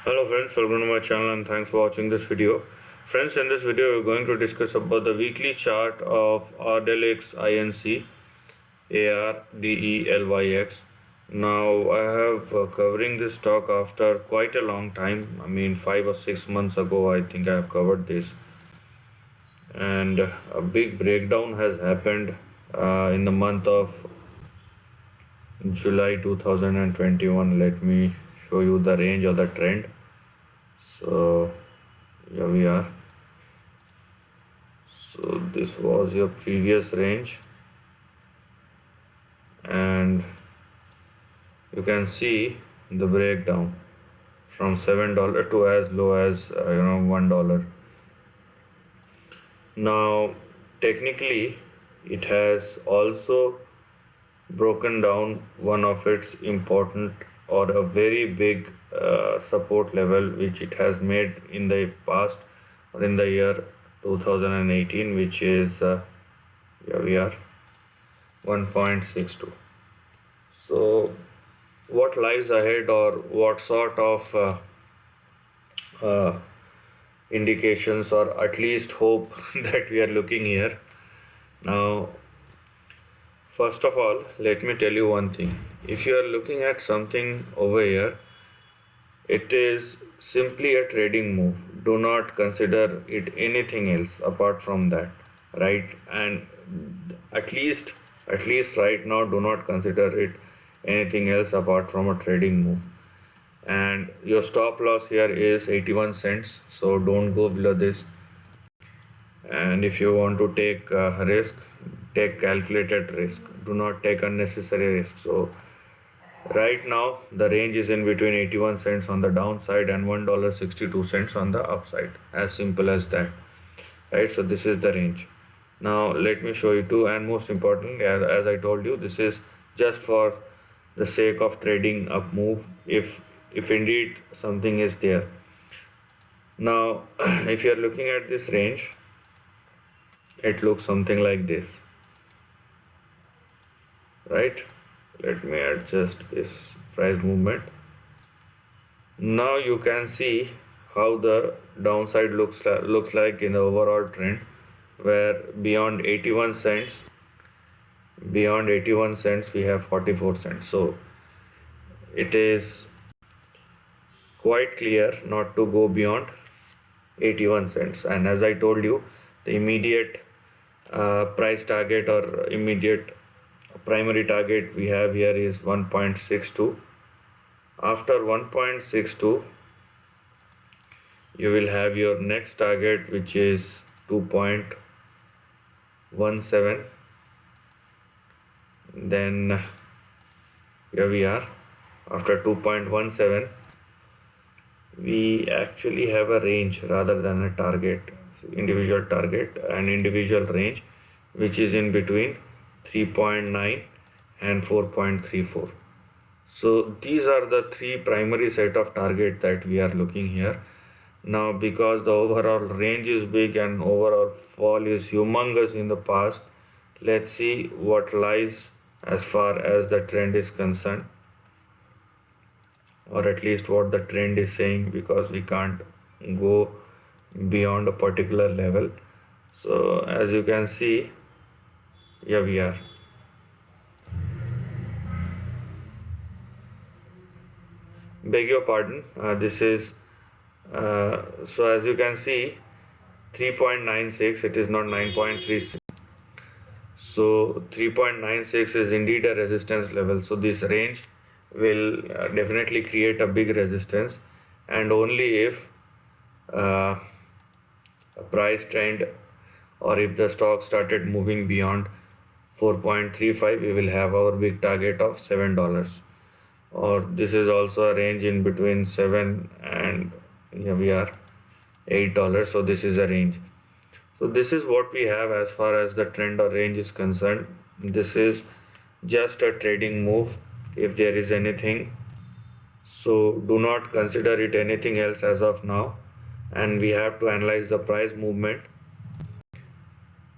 Hello friends, welcome to my channel and thanks for watching this video. Friends, in this video we're going to discuss about the weekly chart of Ardelyx Inc. ARDELYX. Now I have covering this stock after quite a long time. I mean 5 or 6 months ago I think I have covered this, and a big breakdown has happened in the month of July 2021. Let me show you the range or the trend. So here we are. So this was your previous range, and you can see the breakdown from $7 to as low as $1. Now technically it has also broken down one of its important or a very big support level which it has made in the past or in the year 2018, which is here we are 1.62. So what lies ahead, or what sort of uh, indications or at least hope that we are looking here? Now first of all, let me tell you one thing. If you are looking at something over here, it is simply a trading move. Do not consider it anything else apart from that, right? And at least right now, do not consider it anything else apart from a trading move. And your stop loss here is 81 cents, so don't go below this. And if you want to take risk, take calculated risk. Do not take unnecessary risk. So right now the range is in between 81 cents on the downside and $1.62 on the upside. As simple as that, right? So this is the range. Now let me show you too, and most importantly, as I told you, this is just for the sake of trading up move, if indeed something is there. Now if you are looking at this range, it looks something like this, right? Let me adjust this price movement. Now you can see how the downside looks like in the overall trend, where beyond 81 cents we have 44 cents. So it is quite clear not to go beyond 81 cents. And as I told you, the immediate price target or immediate primary target we have here is 1.62. After 1.62 you will have your next target, which is 2.17. Then here we are. After 2.17 we actually have a range rather than a target, individual target and individual range, which is in between 3.9 and 4.34. So these are the three primary set of target that we are looking here. Now because the overall range is big and overall fall is humongous in the past, let's see what lies as far as the trend is concerned, or at least what the trend is saying, because we can't go beyond a particular level. So as you can see, here we are. Beg your pardon, this is so as you can see 3.96, it is not 9.36. So 3.96 is indeed a resistance level. So this range will definitely create a big resistance, and only if a price trend or if the stock started moving beyond 4.35, we will have our big target of $7. Or this is also a range in between 7 and here we are $8. So this is a range. So this is what we have as far as the trend or range is concerned. This is just a trading move if there is anything. So do not consider it anything else as of now, and we have to analyze the price movement,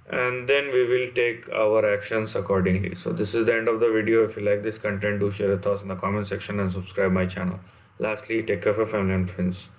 and then we will take our actions accordingly. So this is the end of the video. If you like this content, do share your thoughts in the comment section and subscribe my channel. Lastly, take care of your family and friends.